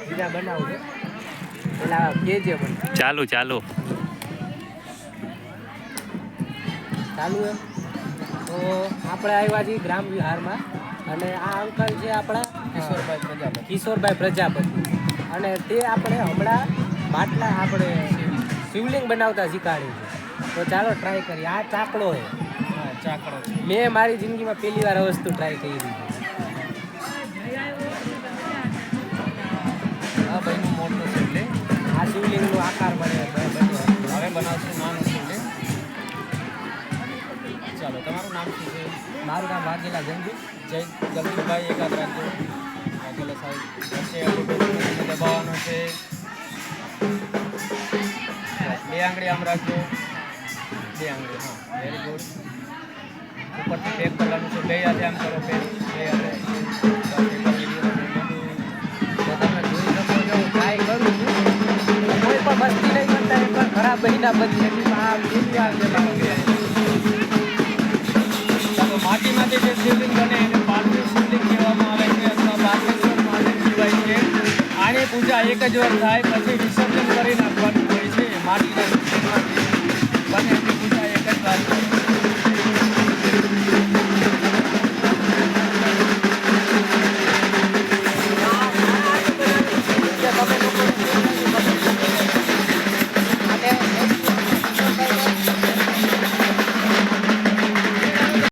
બીજા બનાવું છે પેલા કેજે મને ચાલુ ચાલુ ચાલુ એમ તો આપણે આવ્યા છીએ ગ્રામ વિહારમાં અને આ અંકલ છે આપણા કિશોરભાઈ પ્રજાપતિ અને તે આપણે હમણાં માટલા આપણે શિવલિંગ બનાવતા શીખવાડ્યું છે તો ચાલો ટ્રાય કરીએ આ ચાકડો છે ચાકડો મેં મારી જિંદગીમાં પહેલી વાર આ વસ્તુ ટ્રાય કરી હતી આ ભાઈનું મોટું શિવલિંગ આ શિવલિંગનો આકાર મળે હવે બનાવશું નાનું શિવલિંગ ચાલો તમારું નામ શું છે મારું નામ વાઘેલા જંગુ જય જલ્દીભાઈ એકાદ રાખજો વાઘેલા સાહેબ વચ્ચે દબાવવાનો છે બે આંગળી આમ રાખજો બે આંગળી હા વેરી ગુડ ઉપરથી પેક કરવાનું છે બે હાથે આમ કરો પેક બે હાથે તમે જોઈ શકો છો હું ટ્રાય કરું છું કોઈ પણ મસ્તી નહીં કરતા એ પણ ખરાબ મહિના બધી ચાલો માટીમાંથી જે શિવલિંગ બને એને પાર્થિવ શિવલિંગ કહેવામાં આવે છે અથવા પાર્થેશ્વર મહાદેવ કહેવાય છે આની પૂજા એક જ વાર થાય પછી વિસર્જન કરી નાખવાનું હોય છે માટીના